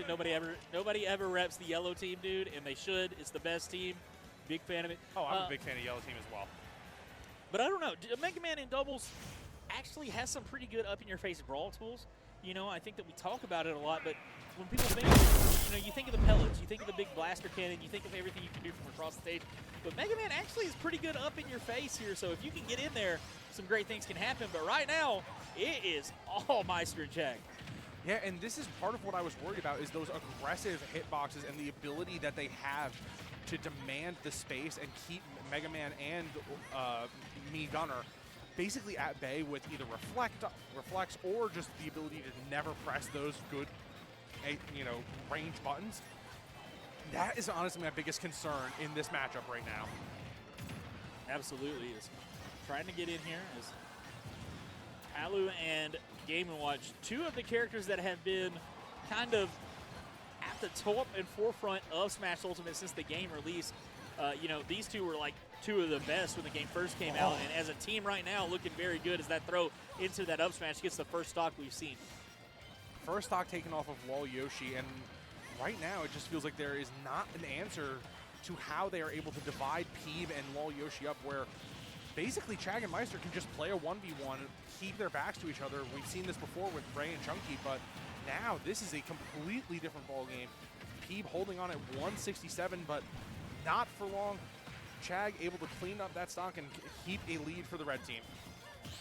Nobody ever reps the yellow team, dude, and they should. It's the best team. Big fan of it. Oh, I'm a big fan of yellow team as well. But I don't know. Mega Man in doubles actually has some pretty good up-in-your-face brawl tools. You know, I think that we talk about it a lot, but when people think of, you think of the pellets, you think of the big blaster cannon, you think of everything you can do from across the stage. But Mega Man actually is pretty good up in your face here, so if you can get in there, some great things can happen. But right now, it is all Maister and Chag. Yeah, and this is part of what I was worried about is those aggressive hitboxes and the ability that they have to demand the space and keep Mega Man and Me Gunner basically at bay with either reflex or just the ability to never press those good, range buttons. That is honestly my biggest concern in this matchup right now. Absolutely, is trying to get in here is Alu and Game & Watch, two of the characters that have been kind of at the top and forefront of Smash Ultimate since the game released. These two were like two of the best when the game first came out, and as a team right now, looking very good as that throw into that up smash gets the first stock we've seen. First stock taken off of lolyoshi, and right now it just feels like there is not an answer to how they are able to divide Peeb and lolyoshi up, where basically Chag and Maister can just play a 1v1, keep their backs to each other. We've seen this before with Ray and Chunky, but now this is a completely different ball game. Peeb holding on at 167, but not for long. Chag able to clean up that stock and keep a lead for the red team.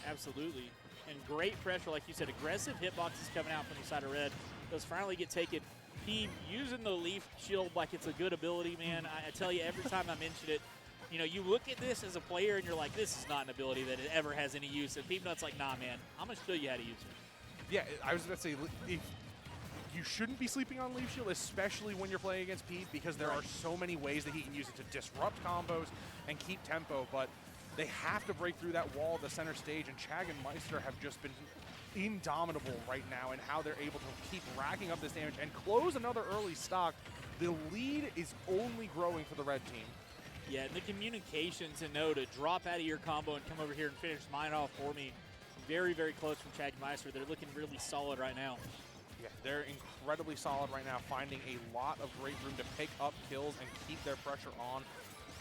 Absolutely. And great pressure, like you said, aggressive hitboxes coming out from the side of red. Those finally get taken. Peeb using the leaf shield like it's a good ability, man. I tell you, every time I mention it, you look at this as a player and you're like, this is not an ability that it ever has any use. And Peabnut's like, nah, man, I'm going to show you how to use it. Yeah, I was about to say, you shouldn't be sleeping on Leaf Shield, especially when you're playing against Peeb, because there are so many ways that he can use it to disrupt combos and keep tempo, but they have to break through that wall at the center stage, and Chag and Maister have just been indomitable right now in how they're able to keep racking up this damage and close another early stock. The lead is only growing for the red team. Yeah, and the communication to know to drop out of your combo and come over here and finish mine off for me. Very, very close from Chag and Maister. They're looking really solid right now. Yeah, they're incredibly solid right now, finding a lot of great room to pick up kills and keep their pressure on.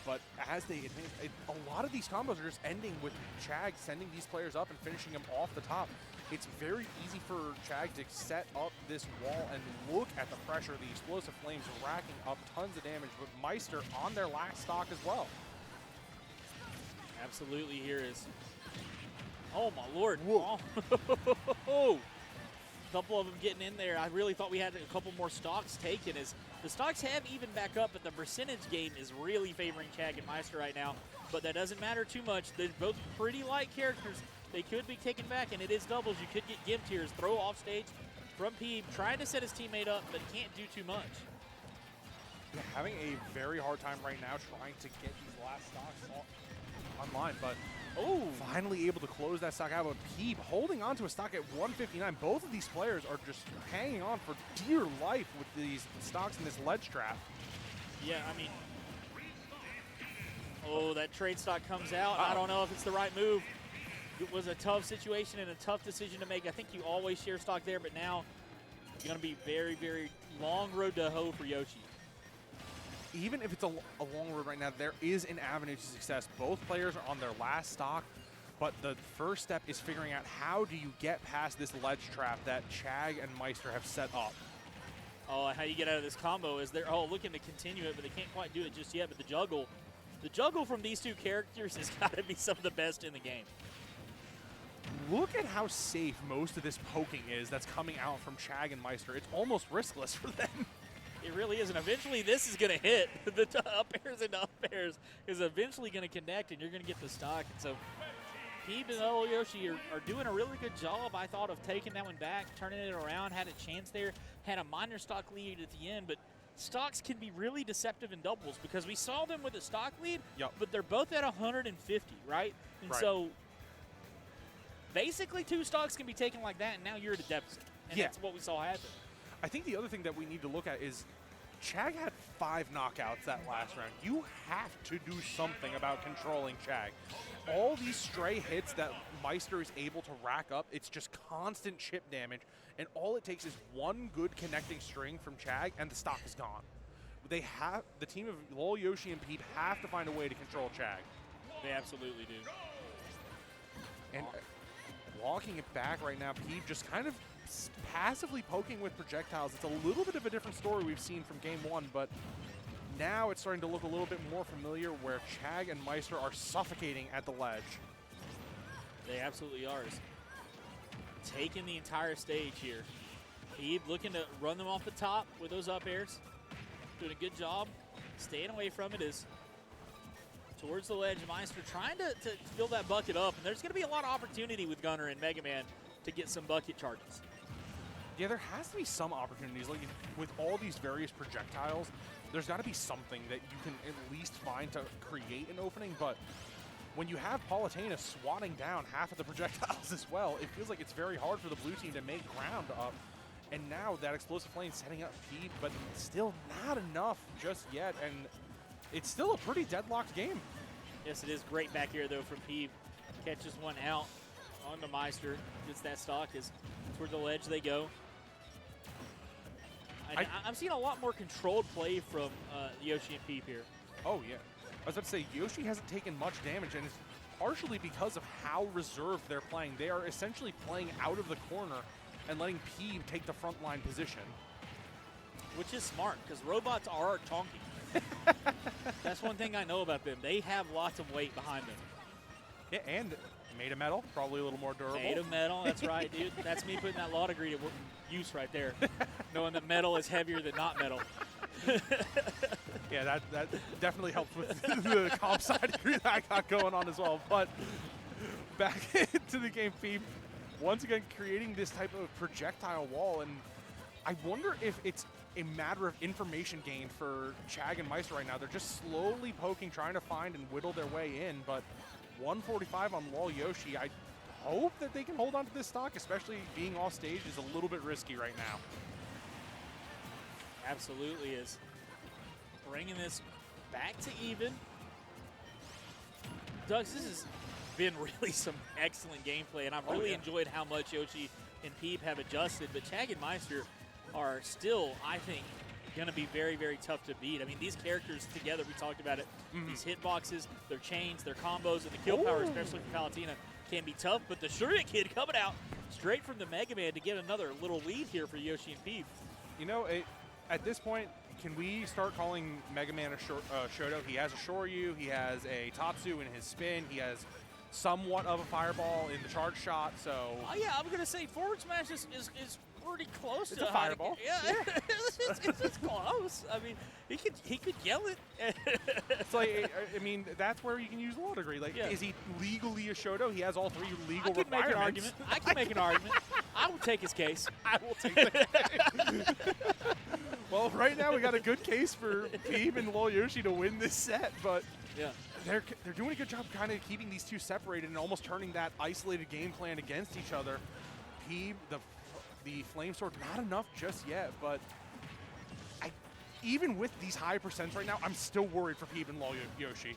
But as they advance, a lot of these combos are just ending with Chag sending these players up and finishing them off the top. It's very easy for Chag to set up this wall and look at the pressure, the explosive flames racking up tons of damage, with Maister on their last stock as well. Absolutely, here is, oh my lord. Whoa. Oh. Couple of them getting in there. I really thought we had a couple more stocks taken, as the stocks have even back up, but the percentage game is really favoring Chag and Maister right now. But that doesn't matter too much. They're both pretty light characters. They could be taken back, and it is doubles. You could get gimped here. Throw off stage from Peeb, trying to set his teammate up, but can't do too much. Yeah, having a very hard time right now trying to get these last stocks online, but finally able to close that stock out. But Peeb holding on to a stock at 159. Both of these players are just hanging on for dear life with these stocks in this ledge trap. Yeah, I mean, that trade stock comes out. I don't know if it's the right move. It was a tough situation and a tough decision to make. I think you always share stock there, but now it's going to be very, very long road to hoe for Yoshi. Even if it's a long road right now, there is an avenue to success. Both players are on their last stock, but the first step is figuring out how do you get past this ledge trap that Chag and Maister have set up. How you get out of this combo is they're looking to continue it, but they can't quite do it just yet. But the juggle from these two characters has got to be some of the best in the game. Look at how safe most of this poking is that's coming out from Chag and Maister. It's almost riskless for them. It really is, and eventually this is going to hit. The up airs and up airs is eventually going to connect, and you're going to get the stock. And so Peeb and lolyoshi are doing a really good job, I thought, of taking that one back, turning it around, had a chance there, had a minor stock lead at the end, but stocks can be really deceptive in doubles because we saw them with a stock lead, but they're both at 150, right? And so basically 2 stocks can be taken like that, and now you're at a deficit. And that's what we saw happen. I think the other thing that we need to look at is Chag had 5 knockouts that last round. You have to do something about controlling Chag. All these stray hits that Maister is able to rack up, it's just constant chip damage, and all it takes is one good connecting string from Chag, and the stock is gone. The team of lolyoshi and Peab have to find a way to control Chag. They absolutely do. And walking it back right now, Peab just kind of passively poking with projectiles. It's a little bit of a different story we've seen from game 1, but now it's starting to look a little bit more familiar where Chag and Maister are suffocating at the ledge. They absolutely are. Taking the entire stage here. Peab looking to run them off the top with those up airs. Doing a good job. Staying away from it is towards the ledge. Maister trying to fill that bucket up. And there's going to be a lot of opportunity with Gunner and Mega Man to get some bucket charges. Yeah, there has to be some opportunities. Like with all these various projectiles, there's got to be something that you can at least find to create an opening. But when you have Palutena swatting down half of the projectiles as well, it feels like it's very hard for the blue team to make ground up. And now that explosive flame setting up Peab, but still not enough just yet. And it's still a pretty deadlocked game. Yes, it is. Great back here, though, from Peab. Catches one out on the Maister. Gets that stock as toward the ledge they go. I'm seeing a lot more controlled play from Yoshi and Peab here. Oh, yeah. I was about to say, Yoshi hasn't taken much damage, and it's partially because of how reserved they're playing. They are essentially playing out of the corner and letting Peab take the front line position. Which is smart, because robots are chonky. That's one thing I know about them. They have lots of weight behind them. Yeah, and made of metal, probably a little more durable. Made of metal, that's right, dude. That's me putting that law degree to use right there. Knowing that metal is heavier than not metal. Yeah, that definitely helps with the comp sci degree that I got going on as well. But back into the game, Peab, once again creating this type of projectile wall, and I wonder if it's a matter of information gain for Chag and Maister right now. They're just slowly poking, trying to find and whittle their way in, but 145 on lolyoshi. I hope that they can hold on to this stock, especially being off stage is a little bit risky right now. Absolutely is. Bringing this back to even. Doug's, this has been really some excellent gameplay, and I've really enjoyed how much Yoshi and Peab have adjusted, but Chag and Maister are still, I think, going to be very, very tough to beat. I mean, these characters together, we talked about it, these hitboxes, their chains, their combos, and the kill power, especially for Palutena, can be tough, but the Shuriken Kid coming out straight from the Mega Man to get another little lead here for Yoshi and Peab. You know, at this point, can we start calling Mega Man a Shoto? He has a Shoryu, he has a Tatsu in his spin, he has somewhat of a fireball in the charge shot, so... Oh, yeah, I'm going to say forward smash is pretty close it's to a fireball. Yeah, it's close. I mean, he could yell it. It's like, I mean, that's where you can use law degree. Like, is he legally a Shoto? He has all 3 legal requirements. Make an argument. I can make an argument. I will take his case. I will take that. Well, right now we got a good case for Peab and lolyoshi to win this set, but yeah, they're doing a good job kind of keeping these two separated and almost turning that isolated game plan against each other. Peab, the flame sword, not enough just yet, but even with these high percents right now, I'm still worried for Peab and lolyoshi.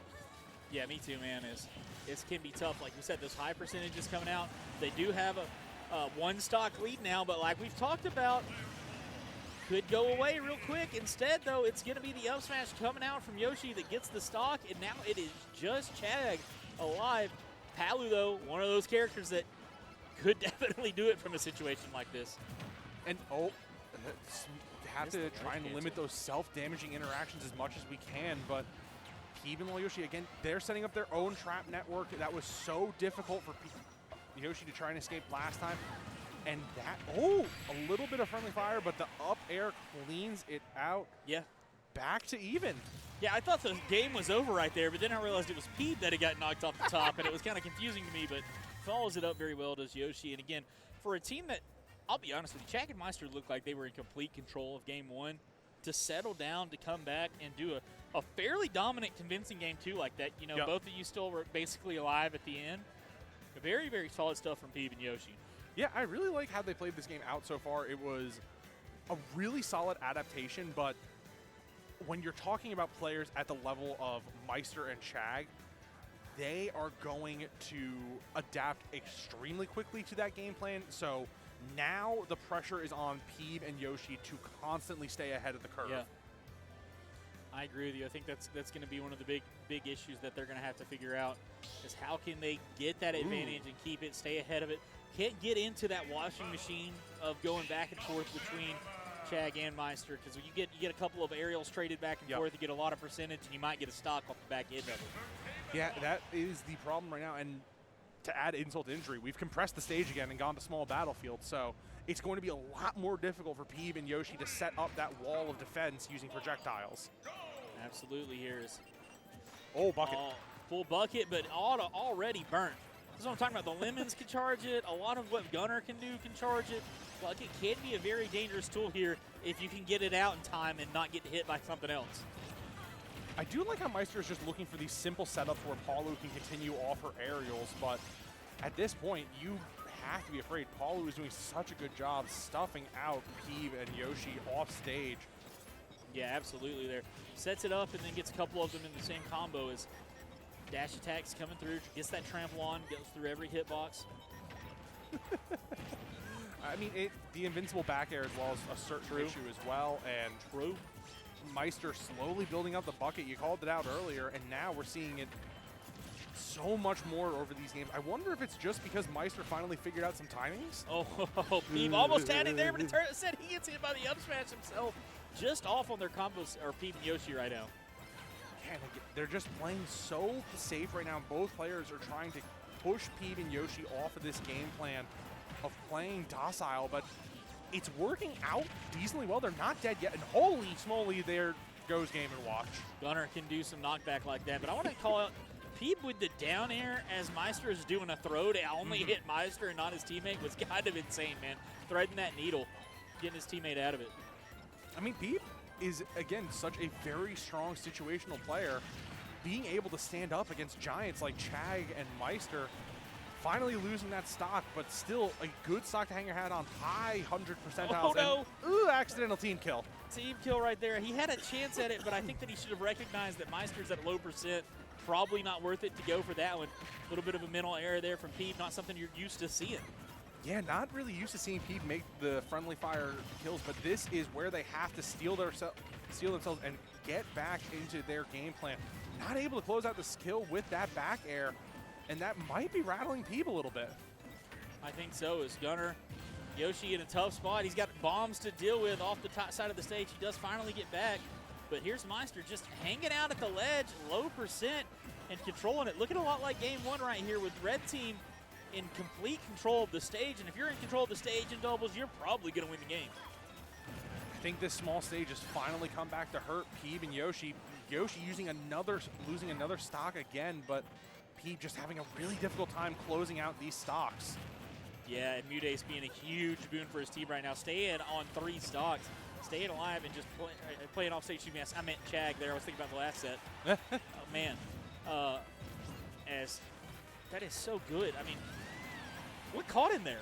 Yeah, me too, man. It can be tough. Like we said, those high percentages coming out. They do have a one stock lead now, but like we've talked about, could go away real quick. Instead, though, it's going to be the up smash coming out from Yoshi that gets the stock, and now it is just Chag alive. Palu, though, one of those characters that could definitely do it from a situation like this. And have to try and limit those self-damaging interactions as much as we can, but Peab and lolyoshi, again, they're setting up their own trap network. That was so difficult for Yoshi to try and escape last time. And that, a little bit of friendly fire, but the up air cleans it out. Yeah. Back to even. Yeah, I thought the game was over right there, but then I realized it was Peab that had got knocked off the top, and it was kind of confusing to me, but follows it up very well, does Yoshi. And again, for a team that, I'll be honest with you, Chag and Maister looked like they were in complete control of game 1. To settle down, to come back and do a fairly dominant, convincing game 2 like that. You know, both of you still were basically alive at the end. Very, very solid stuff from Peab and Yoshi. Yeah, I really like how they played this game out so far. It was a really solid adaptation, but when you're talking about players at the level of Maister and Chag, they are going to adapt extremely quickly to that game plan. So now the pressure is on Peeb and Yoshi to constantly stay ahead of the curve. Yeah. I agree with you. I think that's going to be one of the big issues that they're going to have to figure out is how can they get that advantage and keep it, stay ahead of it. Can't get into that washing machine of going back and forth between Chag and Maister, because when you get a couple of aerials traded back and forth, you get a lot of percentage, and you might get a stock off the back end of it. Yeah, that is the problem right now. And to add insult to injury, we've compressed the stage again and gone to small battlefield. So it's going to be a lot more difficult for Peeb and Yoshi to set up that wall of defense using projectiles. Absolutely. Here's bucket. Full bucket, but already burnt. This is what I'm talking about. The lemons can charge it. A lot of what Gunner can do can charge it. Bucket can be a very dangerous tool here if you can get it out in time and not get hit by something else. I do like how Maister is just looking for these simple setups where Palu can continue off her aerials, but at this point, you have to be afraid. Palu is doing such a good job stuffing out Peeb and Yoshi off stage. Yeah, absolutely there. Sets it up and then gets a couple of them in the same combo as dash attacks coming through, gets that trample on, goes through every hitbox. I mean, the invincible back air as well as a certain issue as well, and Maister slowly building up the bucket. You called it out earlier, and now we're seeing it so much more over these games. I wonder if it's just because Maister finally figured out some timings. Oh, Peeb almost had it there, but it said he gets hit by the up smash himself. Just off on their combos, or Peeb and Yoshi right now. Yeah, they're just playing so safe right now. Both players are trying to push Peeb and Yoshi off of this game plan of playing docile, but it's working out decently well. They're not dead yet, and holy smoly, there goes Game & Watch. Gunner can do some knockback like that, but I want to call out Peeb with the down air as Maister is doing a throw to only hit Maister and not his teammate was kind of insane, man. Threading that needle, getting his teammate out of it. I mean, Peeb is, again, such a very strong situational player. Being able to stand up against giants like Chag and Maister, finally losing that stock, but still a good stock to hang your hat on. High 100 percentiles. Oh, no. Accidental team kill. Team kill right there. He had a chance at it, but I think that he should have recognized that Maister's at low percent. Probably not worth it to go for that one. A little bit of a mental error there from Peeb, not something you're used to seeing. Yeah, not really used to seeing Peeb make the friendly fire kills, but this is where they have to steal themselves and get back into their game plan. Not able to close out the skill with that back air, and that might be rattling Peeb a little bit. I think so. Is Gunner, Yoshi in a tough spot. He's got bombs to deal with off the top side of the stage. He does finally get back, but here's Maister just hanging out at the ledge, low percent, and controlling it. Looking a lot like game one right here with red team in complete control of the stage, and if you're in control of the stage in doubles, you're probably going to win the game. I think this small stage has finally come back to hurt Peeb and Yoshi. Yoshi losing another stock again, but Peeb just having a really difficult time closing out these stocks. Yeah, and Mudace being a huge boon for his team right now. Staying on 3 stocks, staying alive and just playing off stage. I meant Chag there. I was thinking about the last set. Oh, man. As that is so good. I mean, what caught him there?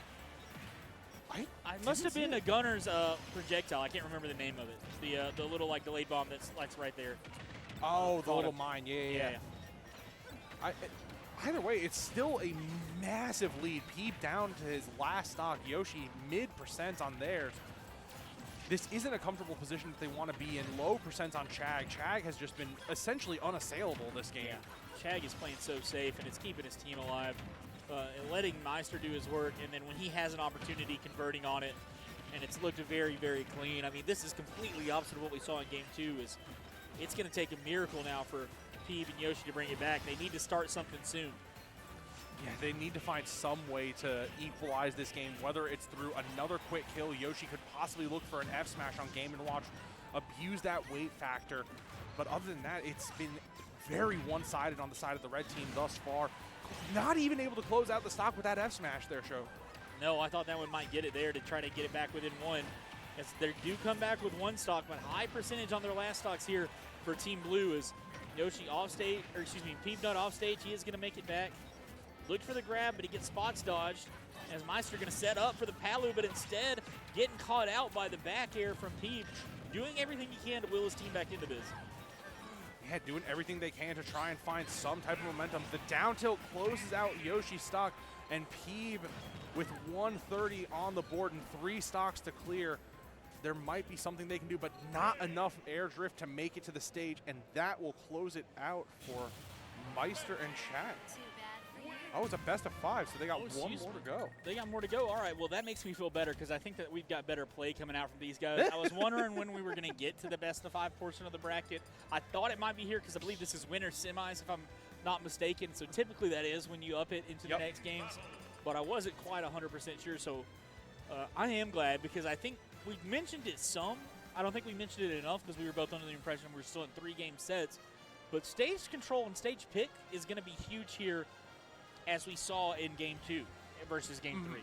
I must have been a Gunner's projectile. I can't remember the name of it. The little like delayed bomb that's right there. Oh, the little mine. Yeah. Either way, it's still a massive lead. Peeb down to his last stock. Yoshi mid-percent on theirs. This isn't a comfortable position that they want to be in. Low percent on Chag. Chag has just been essentially unassailable this game. Yeah. Chag is playing so safe, and it's keeping his team alive. And letting Maister do his work, and then when he has an opportunity, converting on it, and it's looked very, very clean. I mean, this is completely opposite of what we saw in Game 2. It's going to take a miracle now for Peeb and Yoshi to bring it back. They need to start something soon. Yeah, they need to find some way to equalize this game, whether it's through another quick kill. Yoshi could possibly look for an F smash on Game & Watch, abuse that weight factor. But other than that, it's been very one-sided on the side of the red team thus far. Not even able to close out the stock with that F smash there, Show. No, I thought that one might get it there to try to get it back within 1. As they do come back with 1 stock, but high percentage on their last stocks here for Team Blue is Yoshi off stage, or excuse me, Peabnut off stage. He is going to make it back. Looked for the grab, but he gets spots dodged. As Maister going to set up for the Palu, but instead getting caught out by the back air from Peeb. doing everything he can to will his team back into this. Yeah, doing everything they can to try and find some type of momentum. The down tilt closes out Yoshi's stock, and Peeb with 130 on the board and 3 stocks to clear. There might be something they can do, but not enough air drift to make it to the stage, and that will close it out for Maister and Chag. Oh, it's a best of 5, so they got one more to go. They got more to go. All right, well, that makes me feel better because I think that we've got better play coming out from these guys. I was wondering when we were going to get to the best of 5 portion of the bracket. I thought it might be here because I believe this is winner semis, if I'm not mistaken. So typically that is when you up it into the next games. But I wasn't quite 100% sure, so I am glad because I think we mentioned it some. I don't think we mentioned it enough because we were both under the impression we're still in 3-game sets. But stage control and stage pick is going to be huge here, as we saw in Game 2 versus Game 3.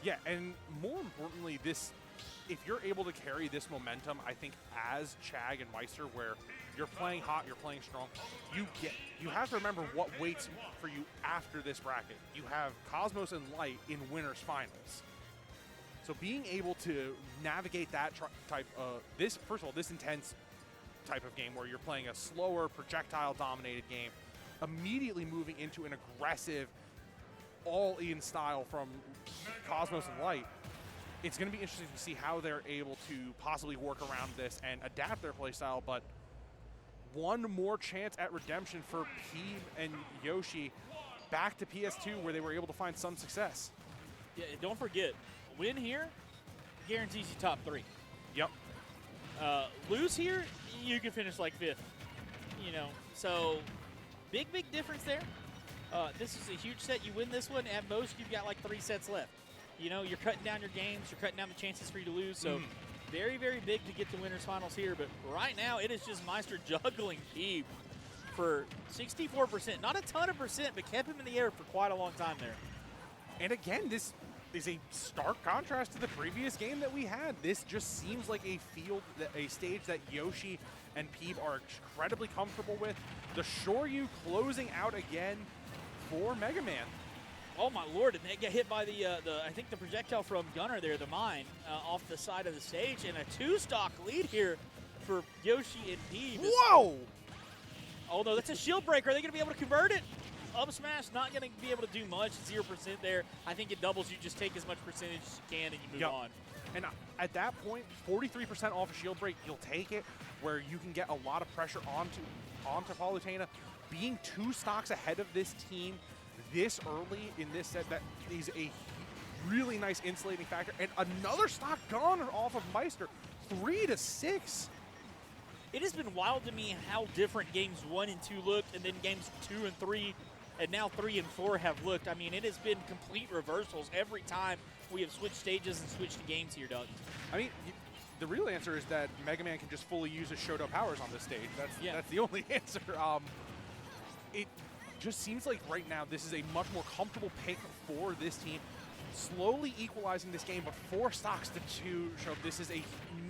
Yeah, and more importantly, if you're able to carry this momentum, I think as Chag and Maister, where you're playing hot, you're playing strong, you have to remember what waits for you after this bracket. You have Cosmos and Light in winners finals. So being able to navigate that type of first of all, this intense type of game where you're playing a slower projectile-dominated game, immediately moving into an aggressive, all-in style from Cosmos and Light, it's going to be interesting to see how they're able to possibly work around this and adapt their playstyle, but one more chance at redemption for Peeb and Yoshi back to PS2 where they were able to find some success. Yeah, don't forget, win here guarantees you top 3. Yep. Lose here, you can finish like 5th. You know, so big difference there. This is a huge set. You win this one, at most you've got like 3 sets left. You know, you're cutting down your games, you're cutting down the chances for you to lose. So very big to get to winners finals here. But right now it is just Maister juggling Peeb for 64%. Not a ton of percent, but kept him in the air for quite a long time there. And again, this is a stark contrast to the previous game that we had. This just seems like a stage that Yoshi and Peeb are incredibly comfortable with. The Shoryu closing out again for Mega Man. Oh my lord, and they get hit by the I think the projectile from Gunner there, the mine, off the side of the stage, and a 2-stock lead here for Yoshi and Peeb. Whoa! Oh no, that's a shield breaker. Are they going to be able to convert it? Up smash, not going to be able to do much, 0% there. I think it doubles. You just take as much percentage as you can and you move on. And at that point, 43% off a shield break, you'll take it, where you can get a lot of pressure onto Palutena. Being 2 stocks ahead of this team this early in this set, that is a really nice insulating factor. And another stock gone off of Maister, 3-6. It has been wild to me how different games 1 and 2 looked, and then games 2 and 3, and now 3 and 4 have looked. I mean, it has been complete reversals every time we have switched stages and switched to games here, Doug. I mean, the real answer is that Mega Man can just fully use his Shoto powers on this stage. That's the only answer. It just seems like right now this is a much more comfortable pick for this team. Slowly equalizing this game, but 4 stocks to 2 show this is a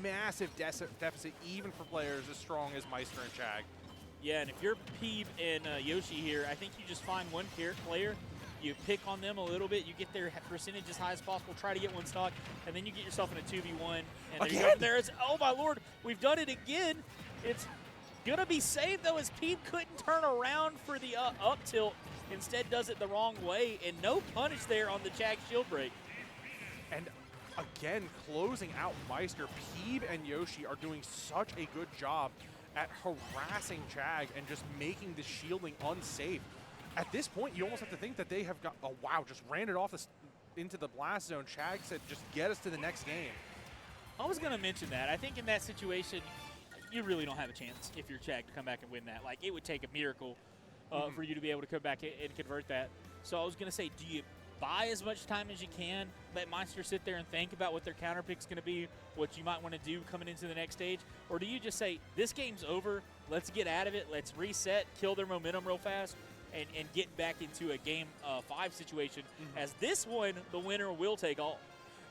massive deficit, even for players as strong as Maister and Chag. Yeah, and if you're Peeb and Yoshi here, I think you just find one player, you pick on them a little bit, you get their percentage as high as possible, try to get 1 stock, and then you get yourself in a 2v1. And there is, oh my lord, we've done it again. It's gonna be saved though, as Peeb couldn't turn around for the up tilt. Instead does it the wrong way, and no punish there on the Chag shield break. And again, closing out Maister, Peeb and Yoshi are doing such a good job at harassing Chag and just making the shielding unsafe. At this point, you almost have to think that they have got, oh wow, just ran it off into the blast zone. Chag said, just get us to the next game. I was gonna mention that. I think in that situation, you really don't have a chance if you're Chag to come back and win that. Like, it would take a miracle for you to be able to come back and convert that. So I was going to say, do you buy as much time as you can, let Maister sit there and think about what their counter pick's going to be, what you might want to do coming into the next stage? Or do you just say, this game's over, let's get out of it, let's reset, kill their momentum real fast, and get back into a game 5 situation, as this one, the winner will take all.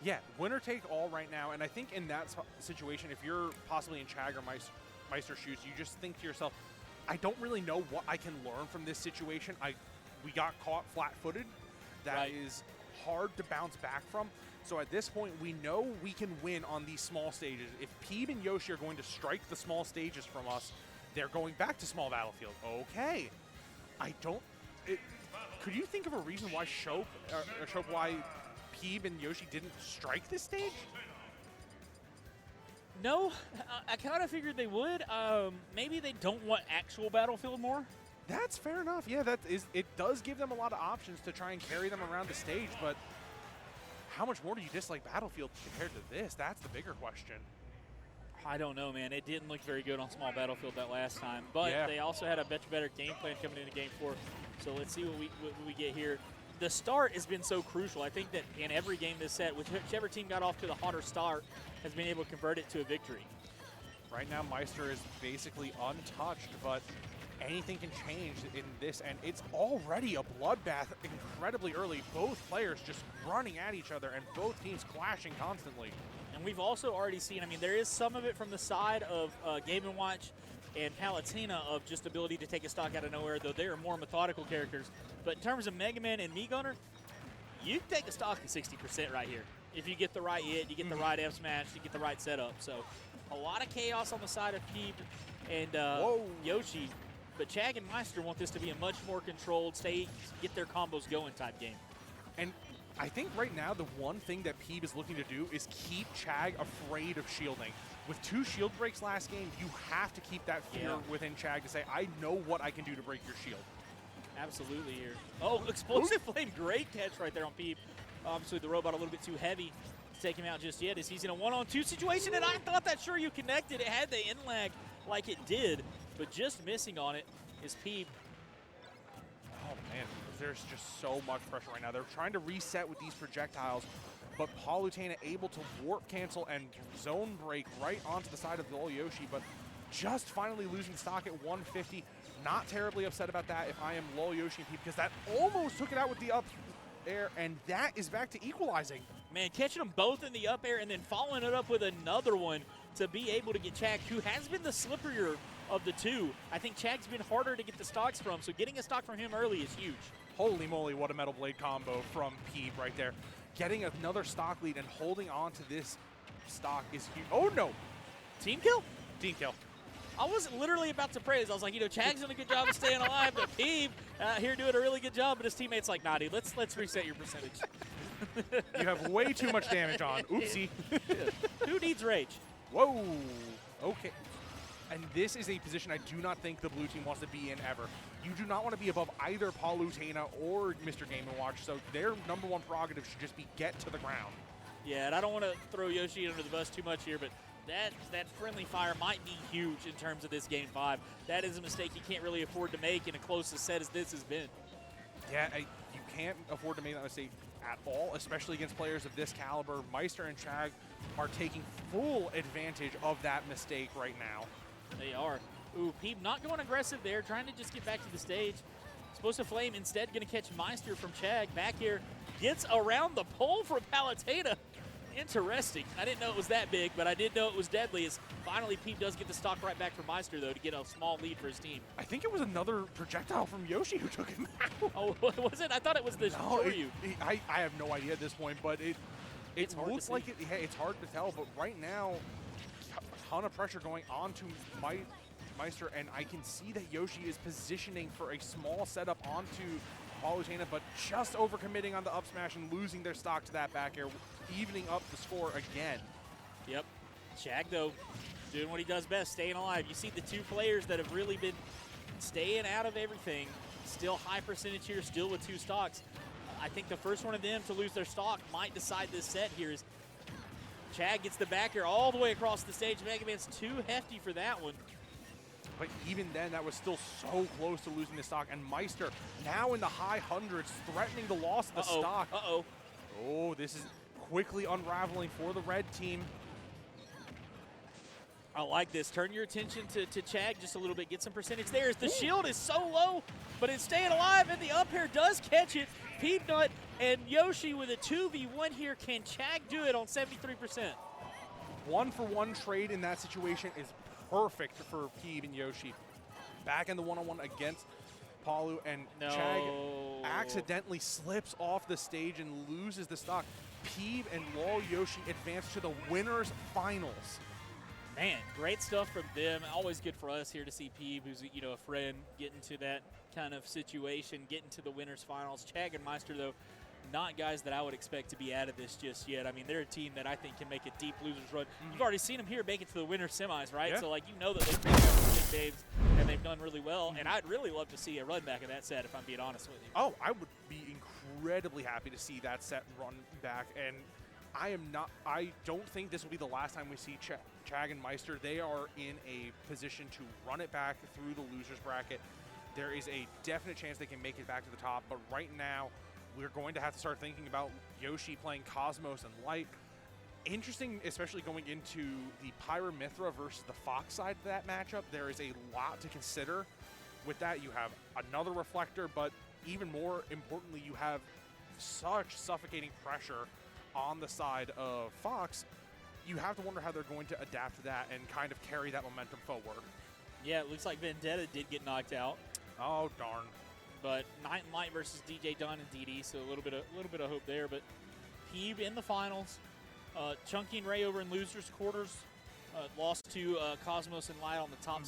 Yeah, winner take all right now, and I think in that situation, if you're possibly in Chag or Maister's shoes, you just think to yourself, I don't really know what I can learn from this situation. We got caught flat-footed. That is hard to bounce back from. So at this point, we know we can win on these small stages. If Peeb and Yoshi are going to strike the small stages from us, they're going back to small battlefield. Okay. I don't... could you think of a reason why why Peeb and Yoshi didn't strike this stage? No, I kind of figured they would. Maybe they don't want actual battlefield more. That's fair enough. Yeah, it does give them a lot of options to try and carry them around the stage, but how much more do you dislike Battlefield compared to this? That's the bigger question. I don't know, man. It didn't look very good on small battlefield that last time, but Yeah. they also had a much better game plan coming into Game 4. So let's see what we get here. The start has been so crucial. I think that in every game this set, whichever team got off to the hotter start has been able to convert it to a victory. Right now, Maister is basically untouched, but anything can change in this, and it's already a bloodbath incredibly early. Both players just running at each other, and both teams clashing constantly. And we've also already seen, I mean, there is some of it from the side of Game & Watch and Palutena of just ability to take a stock out of nowhere, though they are more methodical characters. But in terms of Mega Man and Meat Gunner, you can take a stock at 60% right here. If you get the right hit, you get the right F smash, you get the right setup. So a lot of chaos on the side of Peeb and Yoshi. But Chag and Maister want this to be a much more controlled, get their combos going type game. And I think right now the one thing that Peeb is looking to do is keep Chag afraid of shielding. With 2 shield breaks last game, you have to keep that fear within Chag to say, I know what I can do to break your shield. Absolutely here. Oh, Explosive Flame, great catch right there on Peeb. Obviously the robot a little bit too heavy to take him out just yet as he's in a 1-on-2 situation, and I thought that sure you connected. It had the in-lag like it did, but just missing on it is Peeb. Oh man, there's just so much pressure right now. They're trying to reset with these projectiles, but Palutena able to warp cancel and zone break right onto the side of lolyoshi, but just finally losing stock at 150. Not terribly upset about that if I am lolyoshi and Peeb, because that almost took it out with the up air, and that is back to equalizing. Man, catching them both in the up air and then following it up with another one to be able to get Chag, who has been the slipperier of the two. I think Chag's been harder to get the stocks from, so getting a stock from him early is huge. Holy moly, what a Metal Blade combo from Peeb right there. Getting another stock lead and holding on to this stock is huge. Oh no! Team kill? Team kill. I was literally about to praise. I was like, you know, Chag's doing a good job of staying alive, but Peeb here doing a really good job, but his teammate's like, nah, dude, let's reset your percentage. You have way too much damage on. Oopsie. Who needs rage? Whoa. Okay. And this is a position I do not think the blue team wants to be in ever. You do not want to be above either Palutena or Mr. Game & Watch, so their number one prerogative should just be get to the ground. Yeah, and I don't want to throw Yoshi under the bus too much here, but that friendly fire might be huge in terms of this Game 5. That is a mistake you can't really afford to make in a close set as this has been. Yeah, you can't afford to make that mistake at all, especially against players of this caliber. Maister and Chag are taking full advantage of that mistake right now. They are. Ooh, Peeb not going aggressive there, trying to just get back to the stage. Explosive Flame instead going to catch Maister from Chag. Back here, gets around the pole from Palutena. Interesting. I didn't know it was that big, but I did know it was deadly as finally Peeb does get the stock right back from Maister, though, to get a small lead for his team. I think it was another projectile from Yoshi who took him out. Oh, was it? I thought it was the Shoryu. I have no idea at this point, but it looks like it. Yeah, it's hard to tell, but right now, a ton of pressure going on to Maister, and I can see that Yoshi is positioning for a small setup onto Palutena, but just overcommitting on the up smash and losing their stock to that back air, evening up the score again. Yep. Chag, though, doing what he does best, staying alive. You see the two players that have really been staying out of everything, still high percentage here, still with 2 stocks. I think the first one of them to lose their stock might decide this set here as Chag gets the back air all the way across the stage. Mega Man's too hefty for that one. But even then, that was still so close to losing the stock. And Maister, now in the high hundreds, threatening the loss of the stock. Uh-oh. Oh, this is quickly unraveling for the red team. I like this. Turn your attention to Chag just a little bit. Get some percentage there. The shield is so low, but it's staying alive, and the up air does catch it. Peabnut and Yoshi with a 2v1 here. Can Chag do it on 73%? 1-for-1 trade in that situation is perfect for Peeb and Yoshi. Back in the one-on-one against Palu, and Chag accidentally slips off the stage and loses the stock. Peab and lolyoshi advance to the winners finals. Man, great stuff from them. Always good for us here to see Peab, who's a friend, get into that kind of situation, get into the winners finals. Chag and Maister, though, not guys that I would expect to be out of this just yet. I mean, they're a team that I think can make a deep losers run. You've already seen them here make it to the winners semis, right? Yeah. So, like, that they've been some big games and they've done really well. And I'd really love to see a run back of that set, if I'm being honest with you. Oh, I would be incredibly happy to see that set run back. And I don't think this will be the last time we see Chag and Maister. They are in a position to run it back through the losers bracket. There is a definite chance they can make it back to the top, but right now we're going to have to start thinking about Yoshi playing Cosmos and Light. Interesting, especially going into the Pyra Mithra versus the Fox side of that matchup. There is a lot to consider. With that, you have another Reflector, but even more importantly, you have such suffocating pressure on the side of Fox. You have to wonder how they're going to adapt to that and kind of carry that momentum forward. Yeah, it looks like Vendetta did get knocked out. Oh, darn. But Night and Light versus DJ Dunn and DD, so a little bit of hope there. But Peab in the finals, Chunky and Ray over in losers quarters, lost to Cosmos and Light on the top side.